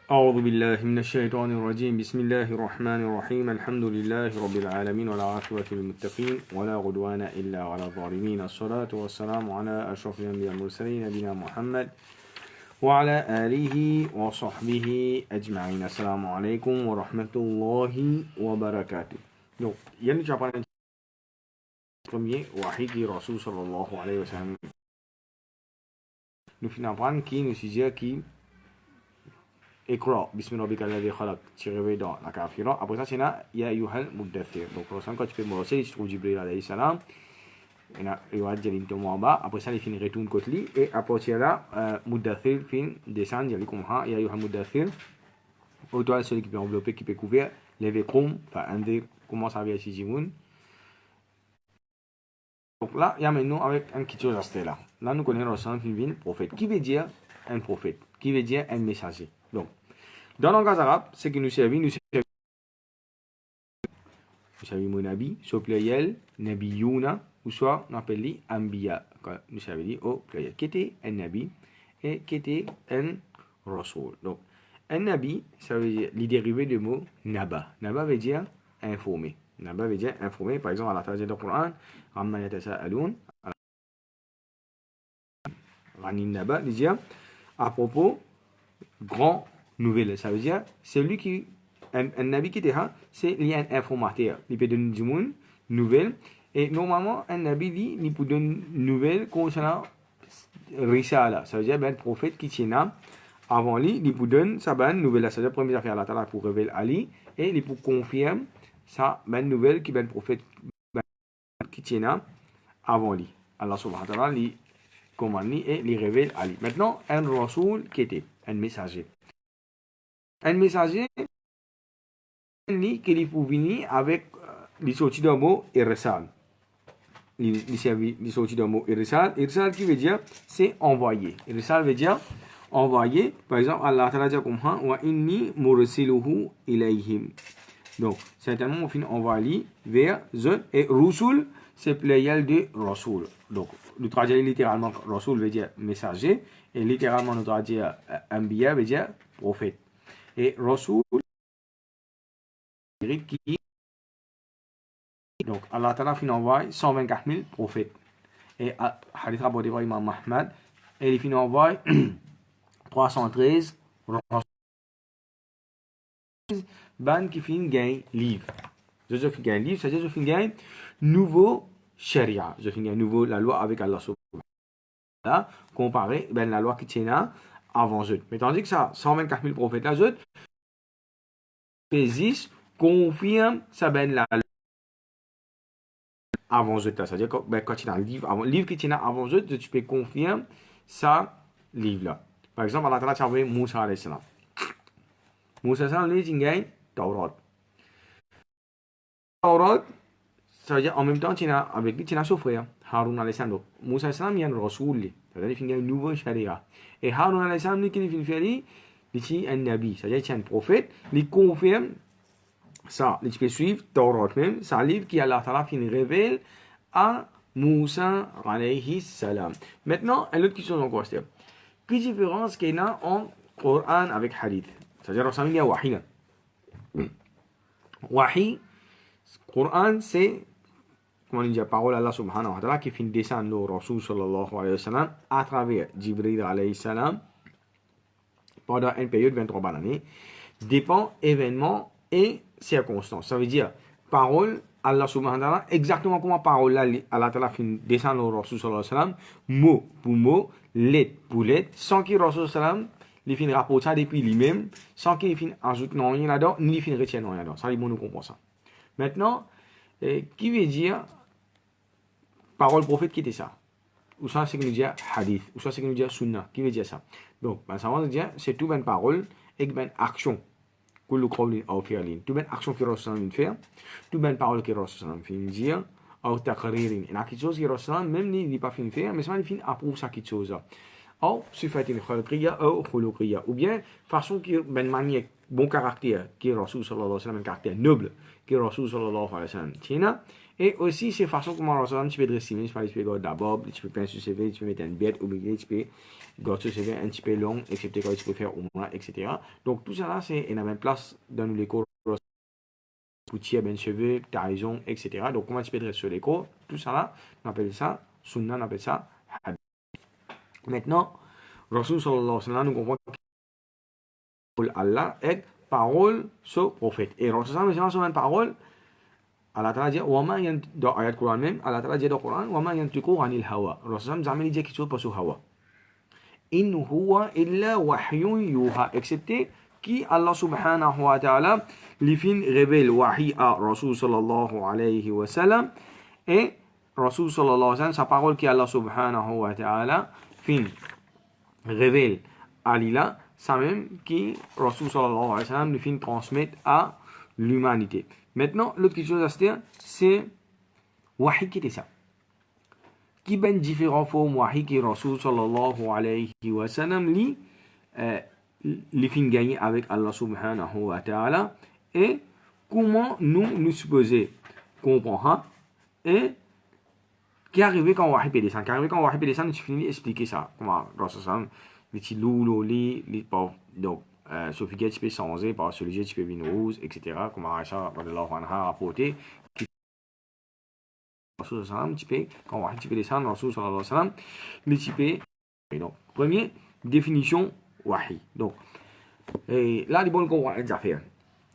أعوذ بالله من الشيطان الرجيم بسم الله الرحمن الرحيم الحمد لله رب العالمين والعاقبة للمتقين ولا عدوان إلا على الظالمين الصلاة والسلام على أشرف الأنبياء المرسلين نبينا محمد وعلى آله وصحبه أجمعين السلام عليكم ورحمة الله وبركاته. Donc, il y a nous apprendre premier wahi qui Rasul sallallahu alayhi wa sallam. Nous finissons apprendre qui nous sujet qui Iqra, Bismi rabbika alladhi khalaq, tu réveilles dans la kafira. Après ça, c'est là, Ya ayyuhal muddathir. Donc, quand tu peux me lancer, il se trouve Jibril alayhi salam. Il y a Riwayat Jalin Tomo en bas. Après ça, il finit retourne Kotli. Et à partir de là, Muddathir fin descend, il y a comme Ya ayyuhal muddathir. Au toit, celui qui peut envelopper, qui peut couvrir. Levé Krum, enfin, Andir, commence à vérifier Jimoun. Donc là, il y a maintenant avec un petit chose à ce là. Là, nous connaissons Rasul fin prophète. Qui veut dire un prophète? Qui veut dire un messager? Donc, dans le langage arabe, ce qui nous servit, nous servit mon nabi, soit pluriel, nabiyuna, ou soit on appelle les ambiya. Nous servit au pluriel. Qui était un nabi et qui était un rasoul. Donc, un nabi, ça veut dire les dérivés du mot naba. Naba veut dire informer. Naba veut dire informer. Par exemple, à la traduction du Coran, Amma yatasa'alun, Ranin naba, veut dire à propos grand nouvelle. Ça veut dire celui qui un nabi qui était là, c'est lié un informateur. Il peut donner du monde nouvelle. Et normalement, un nabi dit, il peut donner une nouvelle concernant Risala. Ça veut dire un prophète qui tient là avant lui, il peut donner sa bonne nouvelle. Ça veut dire première affaire Allah Ta'ala pour révéler Ali et il peut confirmer sa bonne nouvelle qui est un prophète qui tient là avant lui. Allah Subhanahu wa Ta'ala lui commande et lui révèle Ali. Maintenant, un rasoul qui était un messager. Un messager qui peut venir avec les sorties d'un mot irsal. Les sorties d'un mot irsal. Irsal qui veut dire c'est envoyer. Irsal veut dire envoyer. Par exemple, Allah Ta'ala dit comme ça, wa inni mursiluhu ilayhim. Donc, certainement, on finit envoyer vers eux. Et Rusul, c'est pluriel de Rasul. Donc, nous traduisons littéralement Rasul veut dire messager. Et littéralement, nous traduisons Anbiya veut dire prophète. Et Rasul, qui donc Allah Ta'ala finit envoyer 124 000 prophètes. Et hadith rapporté par Imam Ahmad, et il finit envoyer 313 ban qui finit gagner livre. Je finis gagner livre, c'est-à-dire je finis gagner nouveau sharia. Je finis gagner nouveau la loi avec Allah subhanahu wa ta'ala, comparé ben la loi qui tient là avant eux. Mais tandis que ça, 124 000 prophètes là, eux, existe, confirme ça ben la avant eux. C'est-à-dire que ben, quand tu as un livre, le livre qui tient avant eux, tu peux confirmer ça livre là. Par exemple, Allah Ta'ala a envoyé Moussa alayhi salam. Moussa alayhi salam, lui, il gagne Taurat. Taurat, ça veut dire en même temps, avec lui, tu as son frère, Harun alayhi salam. Donc, Moussa alayhi salam, il y a un rasoul. C'est-à-dire qu'il y a un nouveau sharia. Et Harun alayhi salam, lui, qui est fait, il est un nabi. C'est-à-dire qu'il est un prophète. Il confirme ça. Il peut suivre Taurat même. C'est un livre qui, Allah Ta'ala, révèle à Moussa alayhi salam. Maintenant, une autre question encore, c'est quelle différence qu'il y a entre Coran avec Hadith? C'est-à-dire, il y a Wahi. Wahi, Coran, c'est, comment on dit, la parole d'Allah subhanahu wa ta'ala qui fait descendre le Rasul sallallahu alayhi wa sallam à travers Jibril alayhi salam pendant une période de 23 années, dépend événements et circonstances. Ça veut dire, parole, Allah subhanahu wa ta'ala, exactement comment parole Allah ta'ala fait descendre le Rasul sallallahu alayhi wa sallam, mot pour mot, lettre pour lettre, sans que le Rasul sallallahu alayhi wa sallam il finit rapporter ça depuis lui-même, sans qu'il finisse ajouter non rien là-dedans, ni il finit retirer non rien là-dedans. Ça, les bons nous comprend ça. Maintenant, qui veut dire parole prophète qui était ça? Ou ça, c'est que nous dit hadith, ou ça, c'est que nous dit sunnah. Qui veut dire ça? Donc, ben, ça veut dire, c'est tout ben parole et ben action. Kullu qawlin aw fi'lin. Tout ben action que Rasul fait, tout ben parole que Rasul fait dire, ou taqririn. Et quelque chose que Rasul même il n'est pas fini faire, mais ça il finit approuve ça quelque chose. Ou sifatin khalqiyya ou khuluqiyya, ou bien façon qui ben manière bon caractère qui Rasul sallallahu alayhi wa sallam un caractère noble qui Rasul sallallahu alayhi wa sallam tiena Et aussi, c'est façon comment tu peux dresser, tu peux regarder d'abord, tu peux penser sur CV, tu peux mettre une bête, oublier, tu peux regarder sur CV un petit peu long, etc. Tu peux faire au moins, etc. Donc, tout ça là, c'est une place dans l'école pour tirer ben cheveux, ta raison, etc. Donc, comment tu peux dresser sur l'école, tout ça là, on appelle ça, sunna, on appelle ça hadith. Maintenant, Rasul sallallahu alayhi wa sallam, nous comprenons que Allah est parole sur prophète. Et Rasul sallallahu alayhi wa sallam, parole, Allah Ta'ala dit, dans l'ayat Coran même, Allah Ta'ala dit dans le Coran, وَمَا يَنْتِقُ عَنِ الْهَوَى. Rasul jamais il dit quelque chose pas sur hawa. إِنْ هُوَ إِلَّا وَحْيٌ يُوحَى. Excepté qui Allah subhanahu wa ta'ala lui fin révèle wahi à Rasul sallallahu alayhi wa sallam. Et Rasul sallallahu alayhi wa sallam, sa parole qui Allah subhanahu wa ta'ala fin révèle à l'Ila, ça même qui Rasul sallallahu alayhi wa sallam lui fin transmettre à l'humanité. Maintenant, l'autre chose à se dire, c'est wahi qui était ça. Qui ben différents formes wahi qui Rasul sallallahu alayhi wa sallam li fin gagner avec Allah subhanahu wa ta'ala et comment nous supposer comprendre et qui arrive quand wahi peut descendre. Qui arrive quand wahi peut descendre, tu finis expliquer ça. Comment Rasul sallam, les petits loups, les donc Sophie tu peux changer par celui tu peux venir rose, etc. Comme Aïcha a rapporté. Rasul sallam, tu peux, quand wahi tu peux descendre, Rasul sallallahu alayhi wa sallam, les tu peux. Donc, première définition, wahi. Donc, et là, les bonnes comprendre les affaires.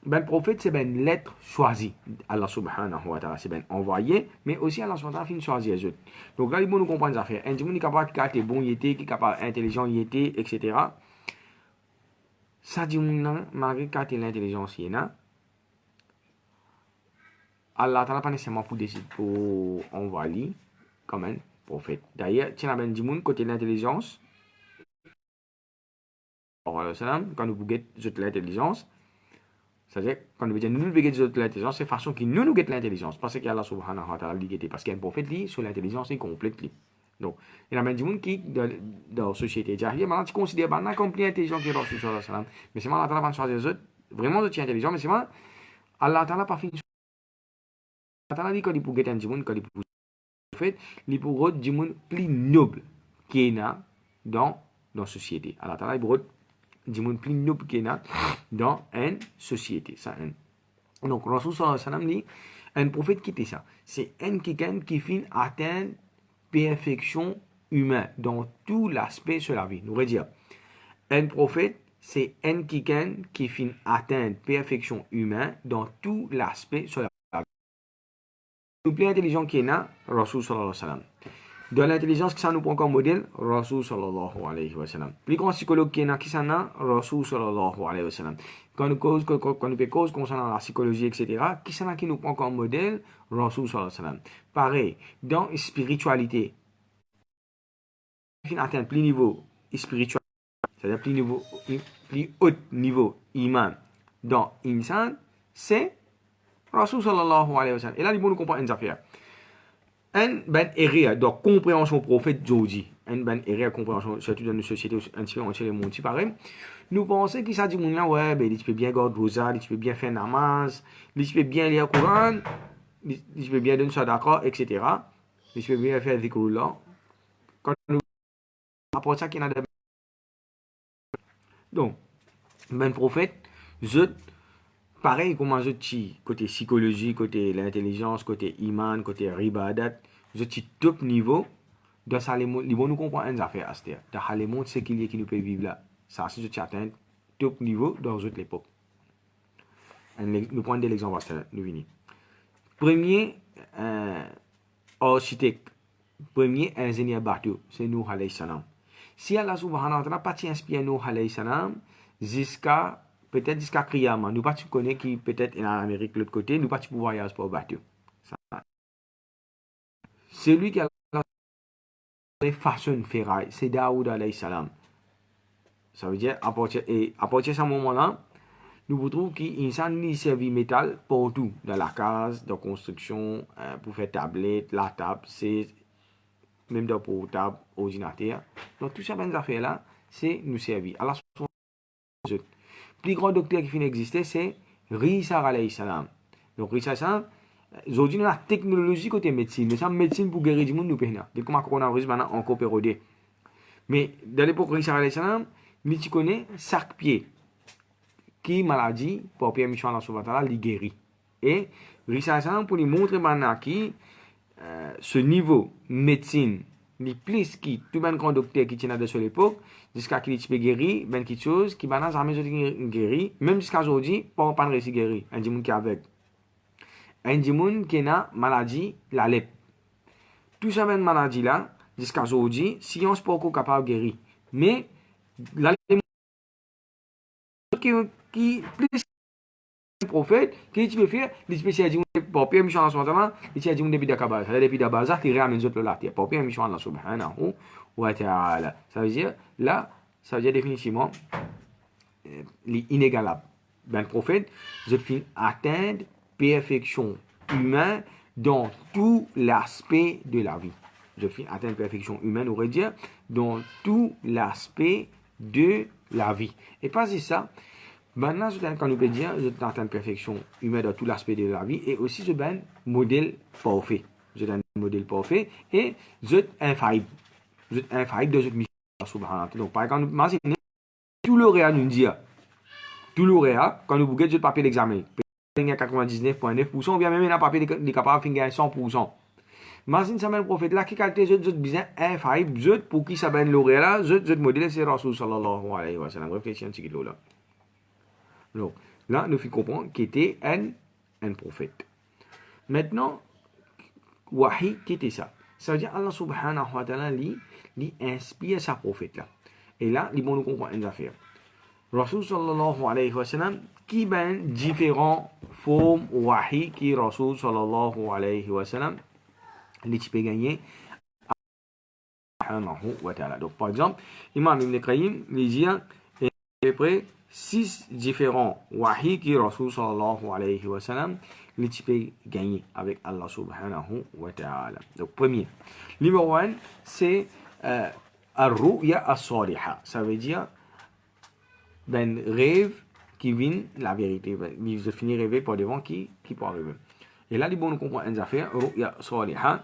Ben, le prophète, c'est ben l'être choisi. Allah subhanahu wa ta'ala, c'est ben envoyé, mais aussi Allah subhanahu wa ta'ala, fin choisi les autres. Donc là, les bonnes comprendre les affaires. Un monde qui est capable de bon, il était, qui est capable intelligent, il était, etc. Ça dit, malgré que l'intelligence, il y a, Allah ta'ala pas nécessairement pour décider pour envoyer comme un prophète. D'ailleurs, tu as ben du monde côté l'intelligence. Quand nous guettons l'intelligence, c'est-à-dire, quand nous disons nous guettons l'intelligence, c'est façon que nous guettons l'intelligence. Parce qu'il y a Allah subhanahu wa ta'ala qui parce qu'il y a un prophète qui sur l'intelligence est complète. Donc, il y a même du monde qui, dans la société jahiliya, maintenant, tu considères pas comme plus intelligent que Rasul sallallahu alayhi wa sallam. Mais c'est Allah ta'ala va choisir les autres, vraiment les autres intelligents, mais c'est moi, Allah ta'ala pas fini. Allah ta'ala dit quand il pour guetter un du monde, quand il pour prophète, il pour rendre du monde plus noble qui est dans la société. Allah ta'ala il pour du monde plus noble qui est dans une société. Ça, donc, Rasul sallallahu alayhi wa sallam dit, un prophète qui était ça. C'est un quelqu'un qui finit atteindre perfection humaine dans tout l'aspect de la vie. Nous voulons dire, un prophète, c'est un quelqu'un qui finit atteindre perfection humaine dans tout l'aspect de la vie. Le plus intelligent qui est là, Rasul sallallahu alayhi wa sallam. Dans l'intelligence, qui ça nous prend comme modèle, Rasul sallallahu alayhi wa sallam. Plus grand psychologue qui est là, qui ça n'a, Rasul sallallahu alayhi wa sallam. Quand nous fait cause concernant la psychologie, etc., qui ça n'a qui nous prend comme modèle, Rasul sallallahu alayhi wa sallam. Pareil, dans la spiritualité, il atteint plus niveau spirituel, c'est-à-dire plus haut niveau iman dans l'insan, c'est Rasul sallallahu alayhi wa sallam. Et là, il faut nous comprendre une affaire. Un ben erreur de compréhension prophète Jodi, un ben erreur de compréhension, surtout dans une société un petit peu entière, le monde, pareil. Nous pensons qu'il s'agit de monde ouais, ben, tu peux bien garder rosa, tu peux bien faire namaz, tu peux bien lire le Coran, tu peux bien donner ça d'accord, etc. Tu peux bien faire des cours là. Quand nous apportons ça qu'il y a donc, ben prophète, je pareil comme je dis, côté psychologie, côté l'intelligence, côté iman, côté ribadat, je dis top niveau, dans ça, les bons nous comprendre une affaire à ce terre. Dans les mondes, c'est qu'il y a qui nous peut vivre là. Ça, si je atteins top niveau dans toute l'époque. Nous prenons l'exemple à nous venir. Premier architecte, premier ingénieur bateau, c'est Nuh alayhi salam. Si Allah subhanahu wa ta'ala pas inspiré Nuh alayhi salam, peut-être jusqu'à Kriyama, nous pas connaître qui peut-être en Amérique de l'autre côté, nous pas pouvoir voyager pour bateau. C'est lui qui a façon ferraille, c'est Daoud alayhi salam. Ça veut dire, à partir de ce moment-là, nous retrouvons qu'il s'en servi métal partout, dans la case, dans la construction, pour faire tablette, la table, c'est même dans le portable, ordinateur. Donc, tout ça, ces affaires-là, c'est nous servir. Alors, le plus grand docteur qui finit d'exister, c'est Risa alayhi salam. Donc, Risa salam, Aujourd'hui, la technologie côté médecine, mais ça, médecine pour guérir du monde, nous payons. Dès que le coronavirus, maintenant, encore pérodé. Mais dans l'époque de Richard Alexandre, tu connais chaque pied qui maladie, pour Pierre Michel Allah subhanahu wa ta'ala, il guérit. Et Richard Alexandre, pour lui montrer maintenant qui ce niveau médecine, les plus qui, tout le grand docteur qui tient de sur l'époque, jusqu'à qu'il peut guérir, ben quelque chose, qui maintenant jamais guéri, même jusqu'à aujourd'hui, pas réussi à guérir. Un monde qui est avec. Un monde qui a maladie, la lèpre. Tout ça, une maladie là, jusqu'à aujourd'hui, science pas encore capable de guérir. Mais, la qui plus prophète, qui tu peux faire, les spécialistes, pour Pierre Michel en ce moment, les spécialistes depuis d'Akaba, ça depuis d'Abaza, qui ramènent les autres là, pour Pierre Michel en subhanahu wa ta'ala. Ça veut dire, là, ça veut dire définitivement, l'inégalable. Ben, le prophète, je fin atteindre perfection humaine dans tout l'aspect de la vie. Je fin atteindre perfection humaine, on aurait dire, dans tout l'aspect de la vie. Et pas ça, maintenant, quand nous peut dire, je atteins perfection humaine dans tout l'aspect de la vie, et aussi je ben modèle parfait. Je un modèle parfait, et je infaillible. Je infaillible de cette mission. Subhanallah. Donc, par exemple, imaginez, tout lauréat nous dit, tout lauréat, quand nous bouquez de papier d'examen, il y a 99,9%, ou bien même un papier de capable de 100%. Imagine ça, le prophète là, qui qualité je bien infaillible, je pour qui ça ben lauréat là, je modèle, c'est Rasul sallallahu alayhi wa sallam. Réfléchissez un petit peu là. Donc, là, nous faisons comprendre qu'il était un prophète. Maintenant, wahi, qui était ça? Ça veut dire Allah subhanahu wa ta'ala, lui inspire sa prophète là. Et là, il bon nous comprendre une affaire. Rasul sallallahu alayhi wa sallam, qui ben différentes formes wahi qui Rasul sallallahu alayhi wa sallam, les peut gagner subhanahu wa ta'ala. Donc, par exemple, Imam Ibn Qayyim, il dit, à peu près 6 différents wahi qui Rasul sallallahu alayhi wa sallam, les peut gagner avec Allah subhanahu wa ta'ala. Donc, premier. Numéro 1, c'est Ar-Ru'ya as-Saliha. Ça veut dire, ben rêve qui vient la vérité. Je finis rêver pour devant qui peut arriver. Et là, les bons nous comprennent une affaire, Ru'ya Saliha.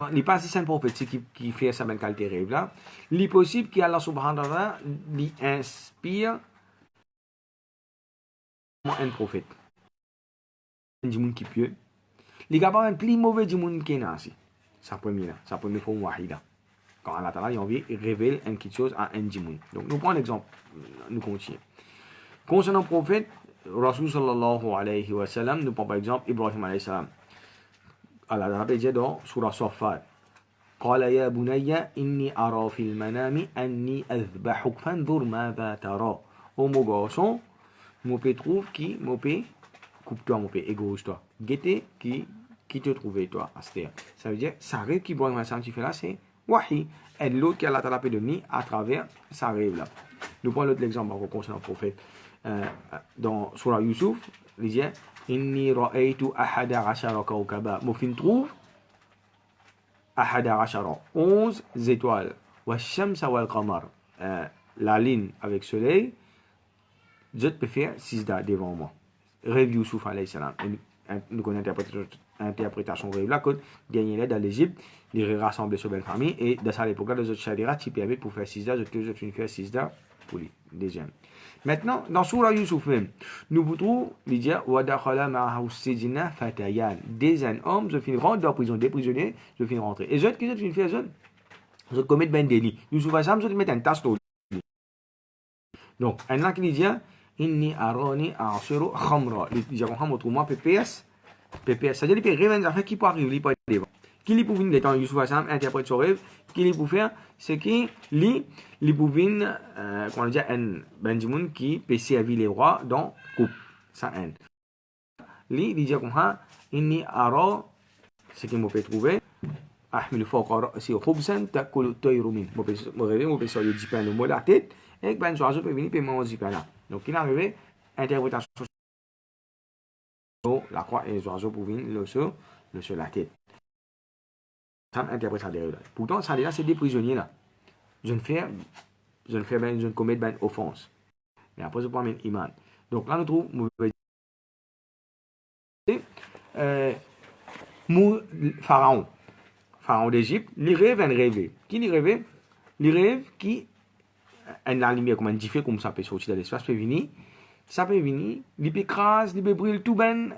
Il n'est pas si simple prophète qui fait sa bonne qualité rêve là. Il est possible qu'Allah subhanahu wa ta'ala lui inspire un prophète. Du monde qui pieux. Il est capable de plus mauvais du monde qui est ainsi. Ça premier là. Ça premier forme wahida. Quand Allah ta'ala a envie, il révèle quelque chose à un djimoun. Donc, nous prenons l'exemple. Nous continuons. Concernant le prophète, Rasul sallallahu alayhi wa sallam, nous prenons par exemple Ibrahim alayhi salam. Allah ta'ala dit dans Surah Safat. قال يا بني إني أرى في المنام أني أذبحك فانظر ماذا ترى. Oh mon garçon, mon père trouve qui, mon père, coupe-toi, mon père, égorge-toi. Guettez qui te trouve, toi, Astér. Ça veut dire, ça rêve qui, Ibrahim alayhi salam, tu fais là, c'est wahi, et l'autre qui a la talapé de ni à travers sa rêve là. Nous prenons l'autre exemple concernant le prophète. Dans Surah Yusuf, il dit Inni ra'aytu ahada ashara kawkaba. Moufin trouve ahada ashara, 11 étoiles. Wa shamsa wal qamar. La lune avec soleil, je peux faire 6 dates devant moi. Rêve Yusuf alayhi salam. Nous connaissons l'interprétation rêve là, quand dernier dans l'Égypte, il rassemble sur une famille, et dans cette époque-là, les autres chadira, tu peux pour faire 6 dates, je vais faire 6 dates pour lui. Deuxième. Maintenant, dans Surah Yusuf même, nous trouvons, il dit, Wadakhala ma'ahu sijna fatayan. Des hommes, je finis rentrer dans la prison, des prisonniers, je finis rentrer. Et autres, qu'est-ce que je fais, je commets ben délit. Yusuf Assam, je mets un tasse d'eau. Donc, un là qui dit, Inni arani a'asiru khamra. Il dit, autrement, PPS, c'est-à-dire qu'il peut rêver des affaires qui peuvent arriver, pas devant. Qui lui pouvait être Yusuf Assam interprète son rêve, qui lui pouvait faire, c'est qu'il lui pouvait, comment dire, un Benjamin qui peut servir les rois dans coupe. Ça aide. Lui, il dit comme ça, inni ara, ce qu'il peut trouver, ahmil fawqa ra'si khubsan ta'kulu tayru min. Mon rêve, mon père, il dit pas le mot de la tête, et ben, l'oiseau peut venir, peut manger pas là. Donc, il arrive, interprétation la croix et les oiseaux pour venir le sur la tête. Ça interprète ça derrière. Pourtant, ça là, c'est des prisonniers là. Je ne commets pas offense. Mais après, je prends un iman. Donc là, nous trouvons Pharaon. Pharaon d'Égypte, il rêve un rêve. Qui il rêve? Il rêve qui, la lumière, comme on dit, comme ça peut sortir de l'espace, peut venir. Ça peut venir, il peut écraser, il peut brûler tout ben,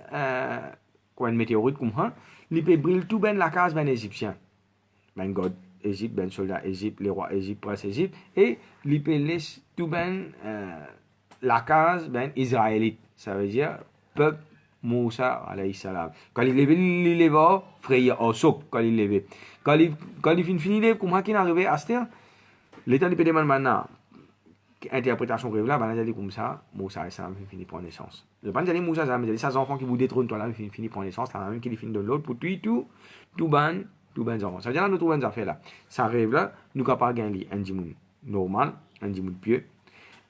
comme une météorite comme ça, il peut brûler tout ben la case ben égyptien. Ben God Égypte, ben soldat Égypte, les rois Égypte, prince Égypte, et il peut laisser tout ben la case ben israélite. Ça veut dire peuple Moussa alayhi salam. Quand il lève, il lève, frère Osok, quand il lève. Quand il finit, comment il est arrivé à Aster, l'état du pédéman maintenant, interprétation rêve là, ben, comme ça, Moussa alayhi salam finit par naissance. Je ne pas dire Moussa, mais ces enfants qui vous détrônent, toi là, finit par naissance, là, même qui finit de l'autre, pour tout ban, enfants. Ça veut dire, là, nous trouvons des affaires là. Ça rêve là, nous sommes capables de gagner un djimoun normal, un djimoun pieux,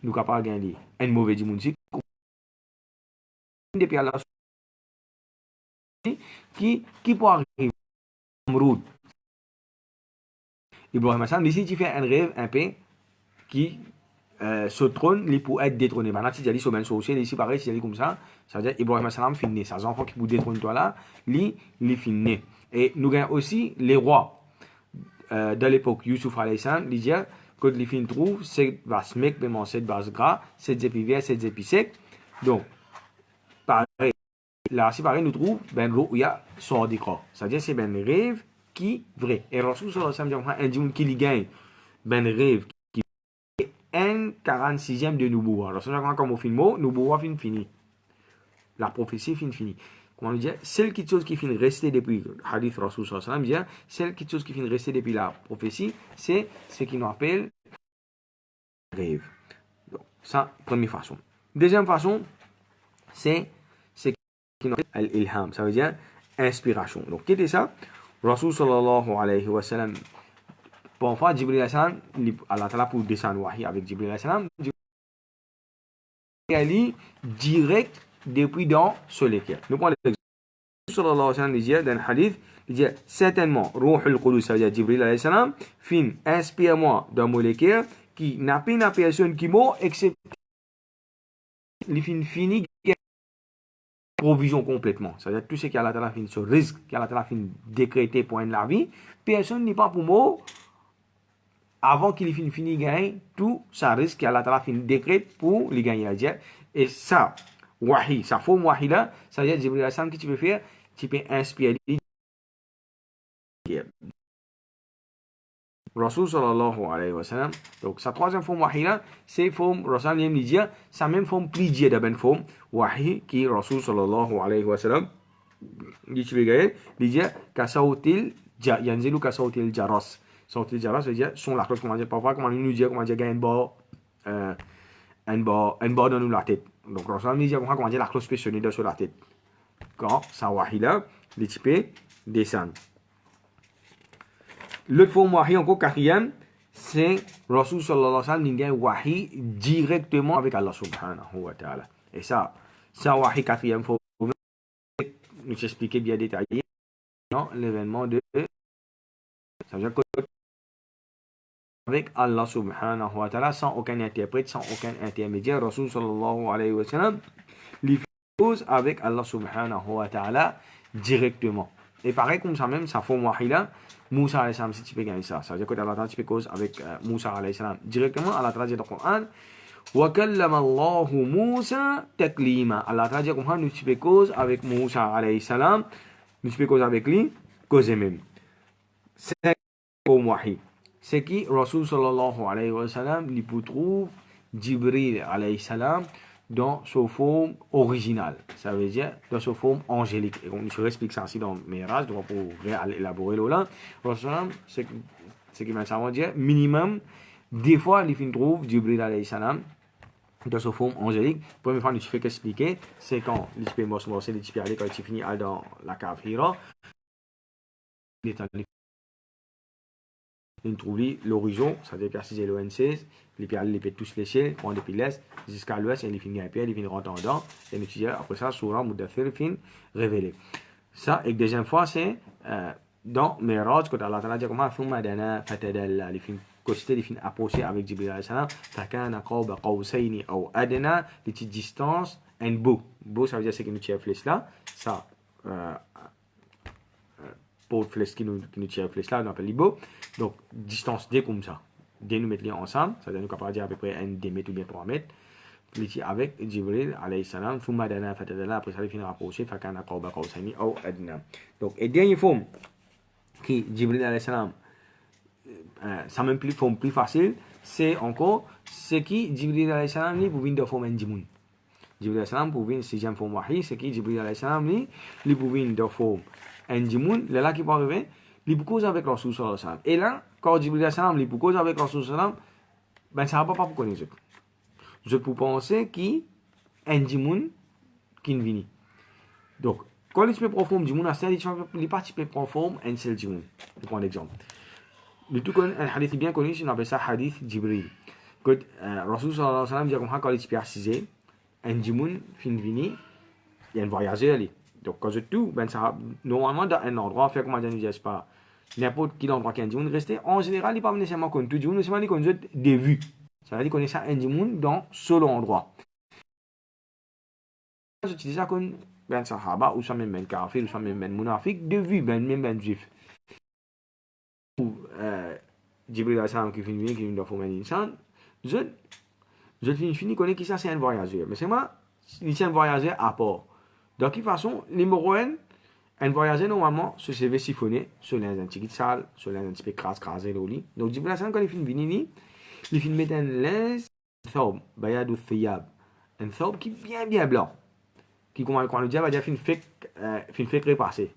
nous sommes capables de gagner un mauvais djimoun si, depuis Allah, qui peut arriver comme route. Ibrahim Hassan, ici, tu fais un rêve un peu qui se trône, il peut être détrôné. Maintenant, si tu dis, c'est sorcier, ici, pareil, si tu dis comme ça veut dire Ibrahim Hassan finit. Ces enfants qui vous détrônent toi là, il finit. Et nous avons aussi les rois de l'époque, Youssouf alayhi salam, il dit que les filles trouvent, c'est vas mec, mais c'est base gras, c'est des épivers, c'est des épicés. Donc, pareil, là, si pareil, nous trouvons, ben, il y a sort d'écran. C'est-à-dire, c'est ben rêve qui vrai. Et Rasoul sallallahu alayhi wa sallam dit, un dimanche qui gagne, ben rêve qui est un 46e de Nubuwa. Alors, c'est comme au film, Nubuwa fini. La prophétie fini. Comment on dit, celle qui chose qui finit rester depuis hadith Rasul sallallahu alayhi wa sallam, celle qui chose qui finit rester depuis la prophétie, c'est ce qu'on appelle rêve. Donc, ça, première façon. Deuxième façon, c'est ce qu'on appelle l'ilham, ça veut dire inspiration. Donc, qu'est-ce que ça? Rasul sallallahu alayhi wa sallam, parfois, Jibril alayhi salam, Allah ta'ala pour descendre wahi avec Jibril alayhi salam, il est direct depuis dans ce lecteur. Nous prenons l'exemple. Sallallahu alayhi wa sallam dit dans le hadith, il dit certainement, Ruhul Qudus, ça veut dire Jibril alayhi salam, fin, inspire-moi d'un molécule qui n'a pas une personne qui m'a excepté les fin fini provision complètement. C'est-à-dire tout ce qui a la fin ce risque, qui a la fin décrété pour la vie, personne n'est pas pour moi avant qu'il fini gagner tout ça risque qui a la fin décret pour les gagner. Et ça, wahi, ça forme wahi là, ça veut dire Jibril alayhi salam, que tu peux faire, tu peux inspirer Rasul sallallahu alayhi wa sallam. Donc, sa troisième forme wahi là, c'est forme, Rasul aime dire, sa même forme pliée de ben forme wahi qui Rasul sallallahu alayhi wa sallam. Dit tu veux gagner, il dit, kasautil, yanzilu kasautil jaras. Sautil jaras veut dire, son la cloche, comment dire, parfois, comment nous dire, comment dire, gagner un bord dans la tête. Donc, Rasul nous dit, comment dire, la cloche peut sonner sur la tête. Quand ça wahi là, les types descendent. Le forme wahi encore quatrième, c'est Rasul sallallahu alayhi wa sallam wahi directement avec Allah subhanahu wa ta'ala. Et ça wahi quatrième forme, nous expliquer bien détaillé dans l'événement de ça veut dire que avec Allah subhanahu wa ta'ala sans aucun interprète, sans aucun intermédiaire, Rasul sallallahu alayhi wa sallam les choses avec Allah subhanahu wa ta'ala directement. Et pareil comme ça même, ça forme wahi là, Moussa alayhi salam, si tu peux gagner ça. Ça veut dire que Allah ta'ala tu peux cause avec Moussa alayhi salam directement. Allah ta'ala dit dans le Coran, wa kallama Allahu Moussa taklima. Allah ta'ala dit dans le Coran, nous tu peux cause avec Moussa alayhi salam, nous tu peux cause avec lui, cause même. C'est comme wahi. C'est qui Rasul sallallahu alayhi wa sallam, il peut trouver Jibril alayhi salam dans sa forme originale. Ça veut dire dans sa forme angélique. Et on se explique ça aussi dans Miraj, pour élaborer là. C'est qui m'a ça dire minimum des fois il trouve Jibril alayhi salam dans sa forme angélique. Première fois, je fais qu'expliquer, c'est quand les types morceaux, les types aller quand tu finis dans la cave Hira. Il trouve l'horizon, ça veut dire préciser l'ON16, les pieds les tous les ciels, prendre depuis l'est jusqu'à l'ouest, et il finit à pied, il finit rentrer dedans, et nous après ça, Surah Mudathir fin révélé. Ça, et deuxième fois, c'est dans Miraj, quand Allah Ta'ala dit comment Thumma dana fatadalla, il finit costé, il finit approché avec Jibril alayhi salam, fakana qawba qawsayni ou adna, les petites distances, un beau. Beau, ça veut dire c'est que nous tiens flèche là, ça, pour flèche qui nous tire flèche là, on appelle libo. Donc, distance D comme ça. D nous mettre les ensemble, ça veut dire nous capable dire à peu près 1 mètres ou bien 3 mètres. Puis avec Jibril alayhi salam, thumma dana fatadala, après ça il finit rapprocher, fakana qawba qawsayni ou adna. Donc, et dernière forme qui Jibril alayhi salam, ça même plus forme plus facile, c'est encore ce qui Jibril alayhi salam lui pour venir de forme Njimoun. Jibril alayhi salam pour venir sixième forme wahi, c'est qui Jibril alayhi salam lui pour venir de forme Njimoun, là qui peut arriver, il peut causer avec Rasul sallallahu alayhi wa sallam. Et là, quand Jibril alayhi salam il peut causer avec Rasul sallallahu alayhi wa sallam, ben ça va pas pour connaître. Je peux penser qui Njimoun qui vient. Donc, quand il se prend forme Njimoun, il participe prend forme un seul Njimoun. Je prends l'exemple. Le tout un hadith bien connu, on appelle ça hadith Jibril. Que Rasul sallallahu alayhi wa sallam dit comme quand il se précise, un Njimoun fin vini, il y a un voyageur ali. Donc quand je tout, ben ça normalement dans un endroit, fait comment dire pas n'importe quel endroit qu'un Njimoun rester, en général il pas nécessairement connu tout Njimoun, mais seulement il connaît des vues. Ça veut dire qu'on est ça un Njimoun dans seul endroit. J'utilise ça comme ben sahaba ou ça même ben kafir ou ça même ben munafik de vue ben même ben juif. Ou Jibril alayhi salam qui finit qui vient de former un insan, je finis connaître qui ça c'est un voyageur. Mais c'est moi, il c'est un voyageur à part. De toute façon, les Morouens, un voyageur normalement se fait siphonner sur les antiques sales, sur les antiques crasés au lit. Donc Jibril alayhi salam quand il finit venir, il finit mettre un linge, thawb, bayadou thiyab, un thawb qui est bien blanc. Qui comment le diable a déjà fait repasser.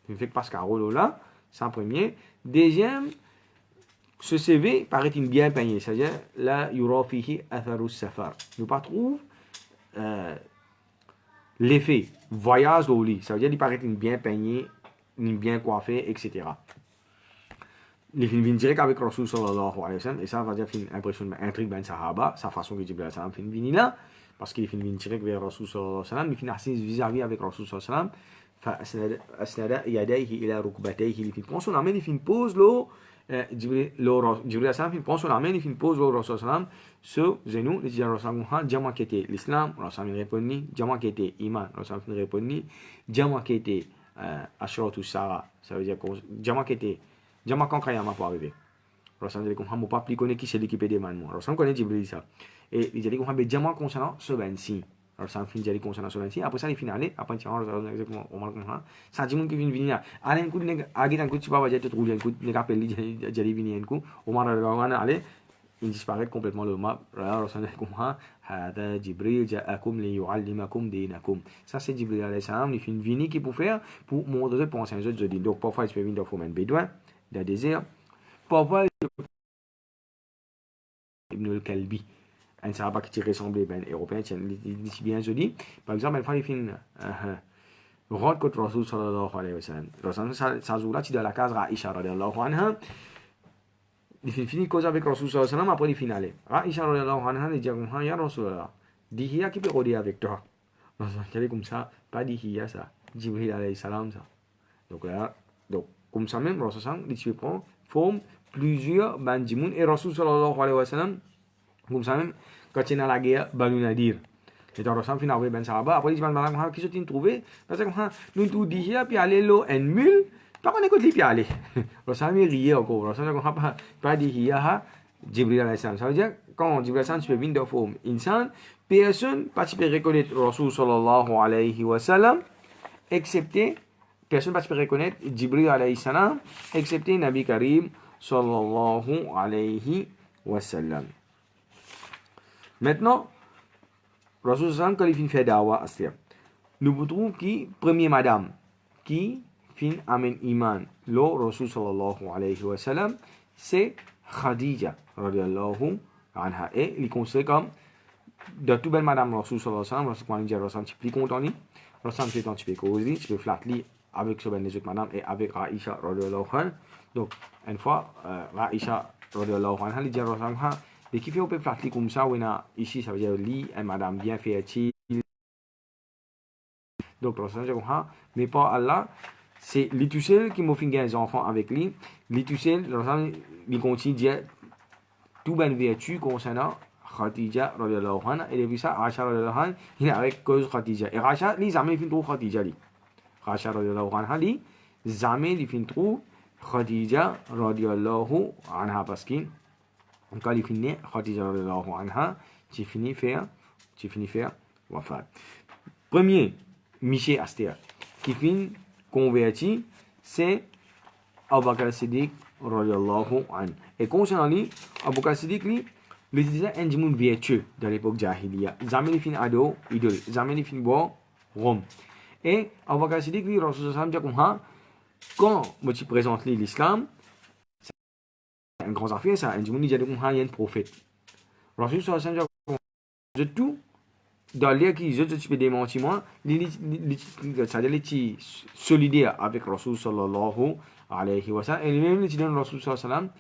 Fin fait passer carreau là, c'est un premier. Deuxième, ce CV paraît-il bien peigné, c'est-à-dire là, yura fihi atharu safar. Nous pas trouve l'effet voyage au lit, ça veut dire qu'il paraît-il bien peigné, bien coiffé, etc. Il finit direct avec Rasul sallallahu alayhi wa sallam, et ça va dire une impression intrigue ben sahaba, sa façon que Jibril sallam finit venir là, parce qu'il finit direct vers Rasul sallallahu alayhi wa sallam, il finit assis vis-à-vis avec Rasul sallallahu alayhi wa sallam, فأسند يديه إلى ركبتيه, il prend son main, il pose l'eau, Jibril sallam il prend son main, il pose l'eau Rasul sallam sur genou, il dit Rasul jama qui était l'islam, Rasul il répond ni, jama qui était iman, Rasul il répond ni, jama qui était ashratu sara, ça veut dire jama qui était Jama quand Kayama pour arriver. Rasul dit comme pas plus connaît qui c'est l'équipe des man moi. Rasul connaît Jibril ça. Et il dit comme Jama concernant ce 26. Rasul fin dit concernant ce 26. Après ça il finale, après il Rasul exactement on marque comme ça dit mon qui vient venir. Allez un coup de agi un coup tu pas va te trouver un coup ne rappelle jali venir un coup. Omar Rawana allez il disparaît complètement le map. Rasul dit comme hada Jibril ja'akum li yu'allimakum dinakum. Ça c'est Jibril alayhi salam il fin venir qui pour faire pour montrer pour enseigner aux autres. Donc parfois il peut venir dans forme bédouin. De désert. Parfois, Ibn al-Kalbi, un sahaba qui ressemblait à un européen, il dit bien joli. Par exemple, une fois, il fait rentre contre Rasul sallallahu alayhi wa sallam. Rasul sa zoula, tu dans la case Aisha radiallahu anha. Il finit cause avec Rasul sallallahu alayhi wa sallam, après il finit. Aisha radiallahu anha, il dit ya Rasulallah, dis hiya qui peut rôder avec toi. Rasul dit comme ça, pas dis hiya ça. Jibril alayhi salam ça. Donc là, comme ça même, Rasul sallam, il prend forme plusieurs bandimoun et Rasul sallallahu alayhi wa sallam, comme ça même, quand il est dans la guerre, Banu Nadir. Et donc Rasul finit avec Ben Sahaba, après il dit, qui sont-ils trouvés? Parce que nous tout dit, puis aller là, une mule, pas qu'on écoute les puis aller. Rasul il riait encore, Rasul n'a pas dit, hiya, Jibril alayhi salam. Ça veut dire, quand Jibril alayhi salam, tu peux venir de forme insan, personne ne peut reconnaître Rasul sallallahu alayhi wa sallam, excepté personne ne peut reconnaître Jibril alayhi salam, excepté Nabi Karim sallallahu alayhi wa sallam. Maintenant, Rasul sallam, quand il finit faire dawa, nous trouvons qui, première madame, qui fin amène iman, le Rasul sallallahu alayhi wa sallam, c'est Khadija, radiallahu anha. Et il est considéré comme, de toute belle madame Rasul sallallahu alayhi wa sallam, Rasul tu plus content, Rasul fait quand tu peux causer, tu peux flatter avec ce ben les autres madame et avec Aisha radiallahu anha. Donc une fois Aisha radiallahu anha il dit Rasul mais qui fait on peut flatter comme ça ou ici ça veut dire li une madame bien fertile. Donc Rasul dit mais pas Allah c'est lui tout seul qui m'a fait des enfants avec lui tout seul Rasul il continue dire tout ben vertu concernant Khadija radiallahu anha et depuis ça Aisha radiallahu anha il est avec cause Khadija et Aisha les amis fin trop Khadija li Khadija radiallahu anha li jamais il fin trou Khadija radiallahu anha parce que quand il finit Khadija radiallahu anha tu finis faire wafat. Premier Miché Astéa qui finit converti c'est Abu Bakr Siddiq radiallahu anhu. Et concernant lui, Abu Bakr Siddiq lui, il était un monde vertueux dans l'époque Jahiliya. Jamais il finit ado, idole. Jamais il finit bon, Rome. Et Abu Bakr Siddiq lui, Rasul sallam dit comme ça, quand moi tu présentes l'islam, c'est un grand affaire ça. Un monde dit comme ça, il y a un prophète. Rasul sallam dit comme ça, tout dans l'air qui je peux démentir moi, c'est-à-dire les solidaire avec Rasul sallallahu alayhi wa sallam. Et lui-même, il dit Rasul sallallahu alayhi wa sallam,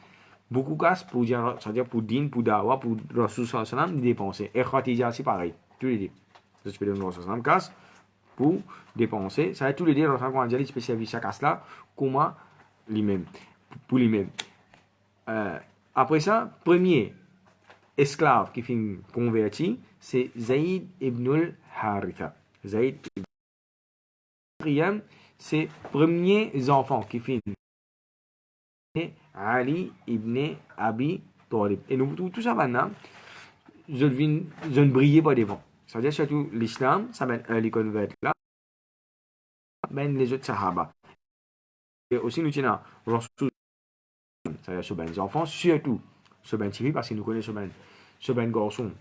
beaucoup casse pour dire, c'est-à-dire pour din, pour dawa, pour Rasul sallallahu alayhi wa sallam, dépenser. Et Khadija, c'est pareil. Tous les deux. Je peux dire Rasul sallallahu alayhi wa sallam, casse pour dépenser. Ça va tous les deux, Rasul sallallahu alayhi wa sallam, il peut servir chaque casse là, comment lui-même, pour lui-même. Après ça, premier esclave qui finit converti, c'est Zayd ibn al-Haritha. Zayd ibn al-Haritha, c'est premier enfant qui finit Ali ibn Abi Talib. Et nous, tout ça maintenant, je ne brillais pas devant. C'est-à-dire surtout l'islam, ça mène les converts là, mène les autres sahaba. Et aussi nous tenons Rasul, c'est-à-dire ce ben enfants, surtout ce ben TV, parce que nous connaissons ce ben garçon.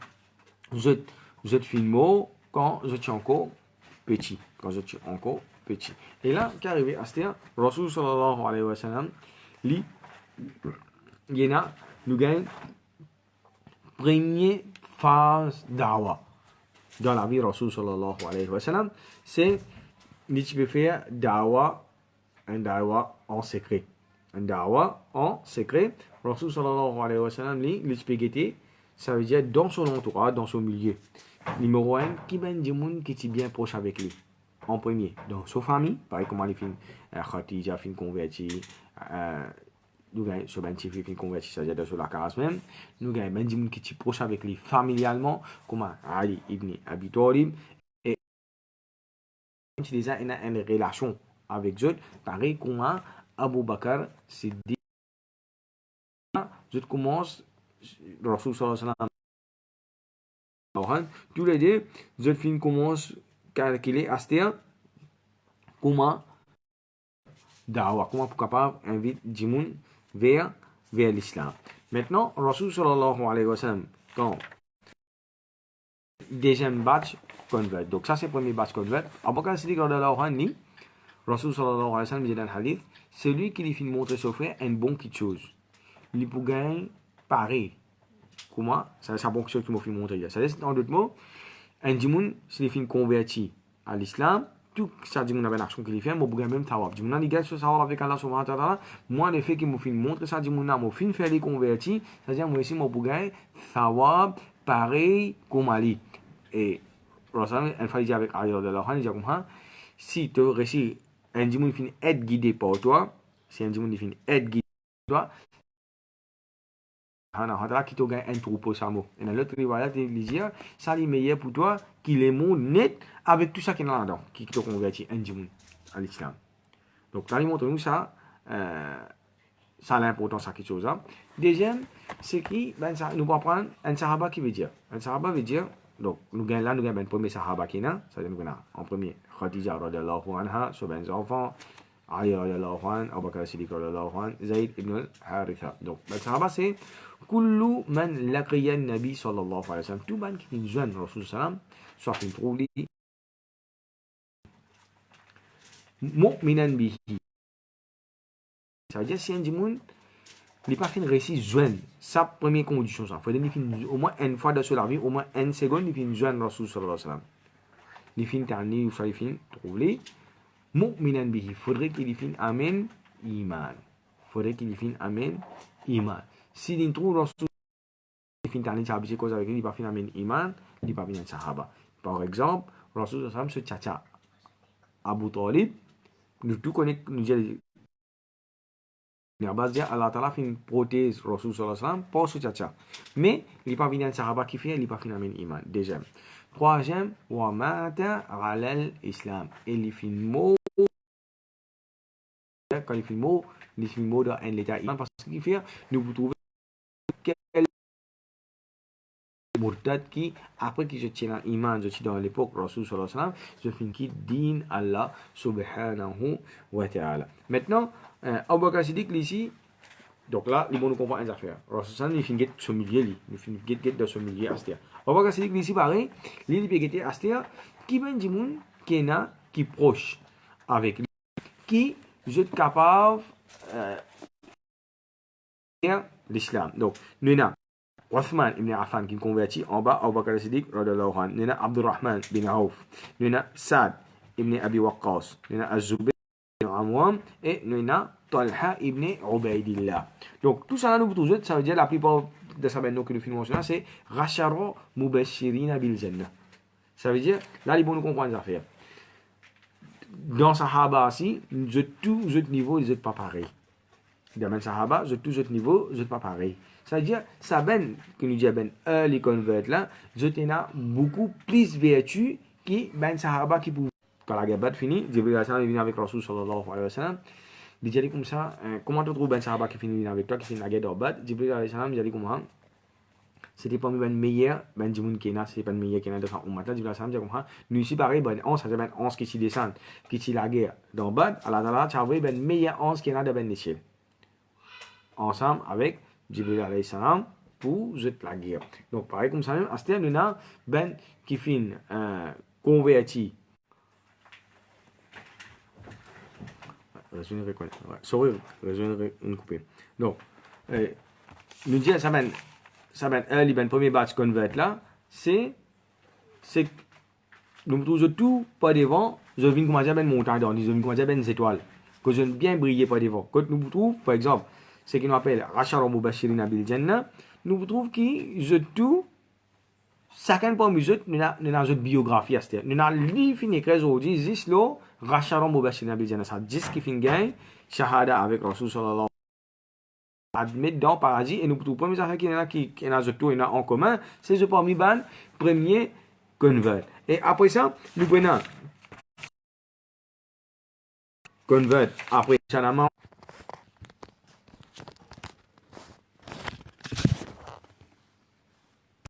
Vous êtes filmé quand je suis encore petit. Et là, qui est arrivé à ce Rasul sallallahu alayhi wa sallam, il y a nous gagnons première phase d'awa dans la vie Rasul sallallahu alayhi wa sallam, c'est nous pouvons faire un dawa en secret. Rasul sallallahu alayhi wa sallam, il peut ça veut dire dans son entourage, dans son milieu. Numéro 1, qui ben du monde qui est bien proche avec lui. En premier, dans sa famille, pareil comme les films Khadija fin converti, nous gagnons ce ben qui fin converti, c'est-à-dire dans la caresse même. Nous gagnons ben du monde qui est proche avec lui familialement, comme Ali ibn Abi Talib. Et il déjà une relation avec eux, pareil comme Abu Bakr Siddiq. Je commence Rasul sallallahu alayhi wa sallam. Tous les deux, je finis commence calculer astéa comment dawa, comment pour capable inviter Jimoun vers l'islam. Maintenant, Rasul sallallahu alayhi wa sallam, quand deuxième batch convert. Donc ça c'est le premier batch convert. Abu Bakr Siddiq radhiyallahu anhu, Rasul sallallahu alayhi wa sallam dit dans le hadith, celui qui lui fait montrer son frère une bonne petite chose. Il peut gagner pareil. Comment ça c'est bon chose qui m'a fait montrer. Ça c'est en d'autres mots, un djimoun s'il est converti à l'islam, tout ça djimoun avait une action qu'il fait, moi je même tawab. Djimoun il gagne ce tawab avec Allah subhanahu wa ta'ala. Moi le fait qu'il m'a fait montrer ça djimoun là, m'a fait faire les convertis, c'est-à-dire moi aussi moi gagner tawab pareil comme Ali. Et Rasul il fallait dire avec Ali radhiyallahu anhu, il dit comme ça, si tu réussis un djimoun finit être guidé par toi, si un djimoun finit être guidé par toi, qui te gagne un troupeau samo. Et dans l'autre riwayat, il dit ça est meilleur pour toi qu'il est mon net avec tout ça qui est là-dedans, qui te convertit un djimoun à l'islam. Donc là, il montre nous ça, ça a l'importance à quelque chose. Deuxième, c'est qui, ben, ça, nous allons prendre un sahaba qui veut dire. Un sahaba veut dire, donc nous gagnons le premier sahaba qui est là, c'est-à-dire nous gagnons en premier Khadija radhiyallahu anha, sur ben enfants, Ali radhiyallahu anhu, Abu Bakr Siddiq radhiyallahu anhu, Zayd ibn al-Haritha. Donc le sahaba c'est كل من لقي النبي صلى الله عليه وسلم tout ban qui jeune Rasul sallam soit une trouve mu'minan bihi, ça veut dire si un djimoun il pas fin réussi jeune sa première condition ça faut donner au moins une fois dans sa vie au moins une seconde il fin jeune Rasul sallallahu alayhi wa sallam il fin tani ou ça il fin trouver mu'minan bihi, faudrait qu'il fin amen iman, si il trouve Rasul fin tani ça habitué cause avec lui il pas fin amen iman, il pas fin sahaba. Par exemple Rasul sallallahu alayhi wa sallam ce tchacha Abu Talib, nous tout connaissons, nous disons, Allah Ta'ala fait une prothèse Rasul sallallahu alayhi wa sallam pour ce tchacha. Mais il n'est pas venu un sahaba qui fait, il n'est pas fin amen iman. Deuxième. Troisième, wa mata ala l'islam. Et il fait mort fait quand les films dans l'état iman parce qu'il fait nous vous trouvez quel murtad qui après qui je tiens iman je suis dans l'époque Rasul sallallahu alayhi wa sallam je finis qui din Allah subhanahu wa ta'ala. Maintenant Abu Bakr Siddiq ici donc là ils vont nous comprendre les affaires. Rasul sallallahu alayhi wa sallam il finit ce milieu il finit get dans ce milieu astia. Abu Bakr Siddiq ici pareil il peut get astia qui ben du monde qui proche avec lui qui je suis capable l'islam. Donc nous avons Othman ibn Affan qui convertit en bas, Abu Bakr Siddiq radhiyallahu anhu. Nous avons Abdurrahman bin Auf, nous avons Saad ibn Abi Waqqas, nous avons Az-Zubayr ibn Amwam et nous avons Talha ibn Ubaidillah. Donc tout ça nous tous ça veut dire la plupart de ça maintenant que nous finissons là c'est Rashara Mubashirina bil Jannah. Ça veut dire là ils vont nous comprendre les affaires. Dans Sahaba aussi, je tous autres niveaux, ils sont pas pareils. Dans les Sahaba, je tous autres niveaux, ils sont pas pareils. C'est-à-dire, ça ben, que nous disons ben, les converts là, je tenais beaucoup plus vertu que ben Sahaba qui pouvaient. Quand la guerre finit, Jibril alayhi salam est venu avec Rasul sallallahu alayhi wa sallam. Il dit comme ça, comment tu trouves ben Sahaba qui finit avec toi, qui finit la guerre d'Obad? Jibril alayhi salam, il dit comment? C'était pas ben meilleur, ben Jimoun Kena, c'était pas le meilleur Kena de sa ummat. Jibril alayhi salam dit comment? Nous ici pareil, ben 11, ça ben 11 qui s'y descendent, qui s'y la guerre d'Obad. Allah ta'ala, tu as vu ben meilleur 11 Kena de ben l'échelle. Ensemble avec Jibril alayhi salam pour jeter la guerre. Donc pareil comme ça même, à ce terme, nous avons ben qui finit converti. Sorry, rejoindre une coupée. Donc, nous disons ça ben early ben premier batch convert là, c'est nous toujours tout pas devant, je viens commencer ben montagne dans, je viens commencer ben étoiles, que je viens bien briller pas devant. Quand nous trouve par exemple ce qu'on appelle Rashara Mubashirina bil Jannah, nous trouvons que je tout, chacun parmi eux, nous avons une biographie à ce terme. Nous avons lu fin écrit aujourd'hui, juste là, Rashara Mubashirina bil Jannah, ça dit qui fin gagne, shahada avec Rasul sallallahu alayhi wa sallam, admet dans le paradis, et nous trouvons première affaire qui est tout en commun, c'est ce parmi ban premier convert. Et après ça, nous prenons convert, après,